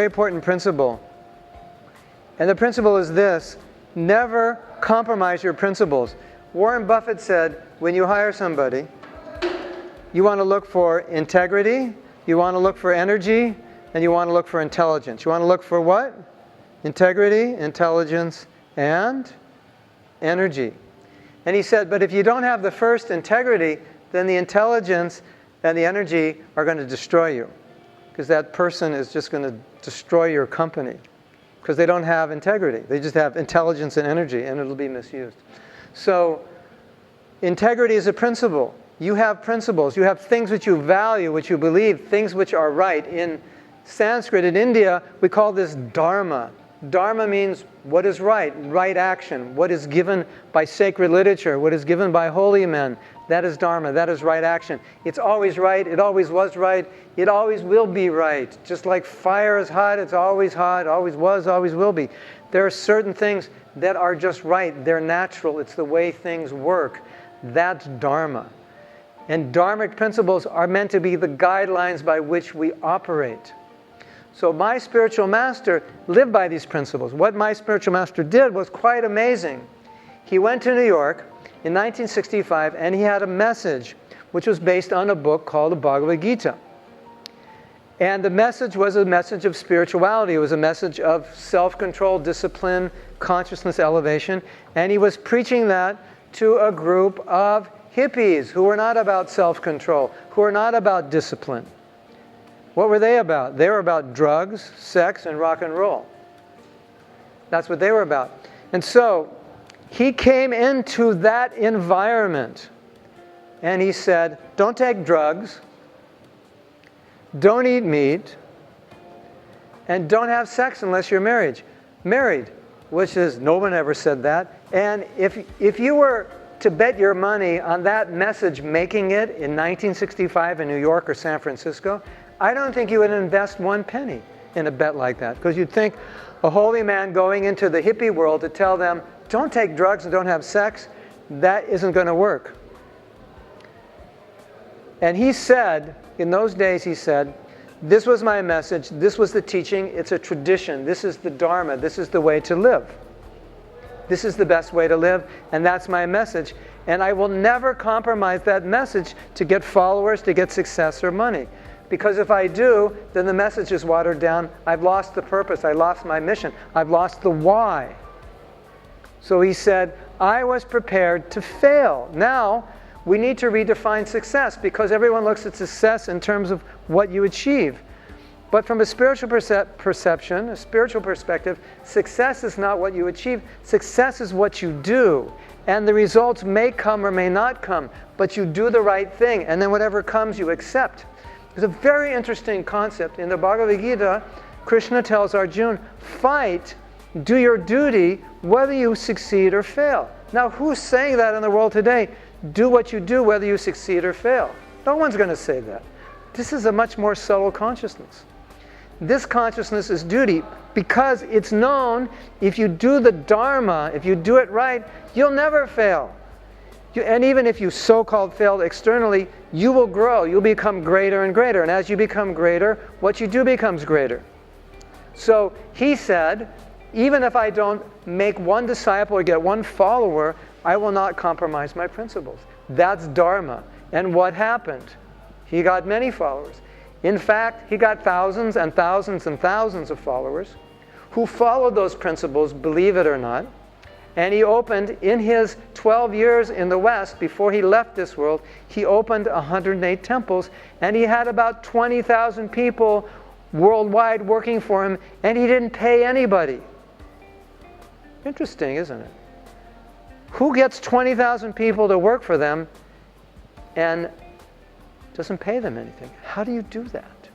very important principle. And the principle is this: never compromise your principles. Warren Buffett said, when you hire somebody, you want to look for integrity, you want to look for energy, and you want to look for intelligence. You want to look for what? Integrity, intelligence, and energy. And he said, but if you don't have the first, integrity, then the intelligence and the energy are going to destroy you. Because that person is just going to destroy your company. Because they don't have integrity. They just have intelligence and energy, and it'll be misused. So, integrity is a principle. You have principles. You have things which you value, which you believe, things which are right. In Sanskrit, in India, we call this dharma. Dharma means what is right, right action, what is given by sacred literature, what is given by holy men. That is dharma, that is right action. It's always right, it always was right, it always will be right. Just like fire is hot, it's always hot, always was, always will be. There are certain things that are just right, they're natural, it's the way things work. That's dharma. And dharmic principles are meant to be the guidelines by which we operate. So my spiritual master lived by these principles. What my spiritual master did was quite amazing. He went to New York in 1965 and he had a message which was based on a book called the Bhagavad Gita. And the message was a message of spirituality. It was a message of self-control, discipline, consciousness elevation. And he was preaching that to a group of hippies who were not about self-control, who were not about discipline. What were they about? They were about drugs, sex, and rock and roll. That's what they were about. And so he came into that environment and he said, don't take drugs, don't eat meat, and don't have sex unless you're married, which is, no one ever said that. And if you were to bet your money on that message making it in 1965 in New York or San Francisco, I don't think you would invest one penny in a bet like that. Because you'd think a holy man going into the hippie world to tell them, don't take drugs and don't have sex, that isn't going to work. And he said, in those days he said, this was my message, this was the teaching, it's a tradition, this is the dharma, this is the way to live. This is the best way to live, and that's my message. And I will never compromise that message to get followers, to get success or money. Because if I do, then the message is watered down. I've lost the purpose. I lost my mission. I've lost the why. So he said, I was prepared to fail. Now, we need to redefine success because everyone looks at success in terms of what you achieve. But from a spiritual perception, a spiritual perspective, success is not what you achieve. Success is what you do. And the results may come or may not come, but you do the right thing. And then whatever comes, you accept. It's a very interesting concept. In the Bhagavad Gita, Krishna tells Arjuna, fight, do your duty, whether you succeed or fail. Now, who's saying that in the world today? Do what you do, whether you succeed or fail. No one's going to say that. This is a much more subtle consciousness. This consciousness is duty because it's known if you do the Dharma, if you do it right, you'll never fail. And even if you so-called failed externally, you will grow. You'll become greater and greater. And as you become greater, what you do becomes greater. So he said, even if I don't make one disciple or get one follower, I will not compromise my principles. That's Dharma. And what happened? He got many followers. In fact, he got thousands and thousands and thousands of followers who followed those principles, believe it or not. And he opened, in his 12 years in the West, before he left this world, he opened 108 temples, and he had about 20,000 people worldwide working for him, and he didn't pay anybody. Interesting, isn't it? Who gets 20,000 people to work for them and doesn't pay them anything? How do you do that?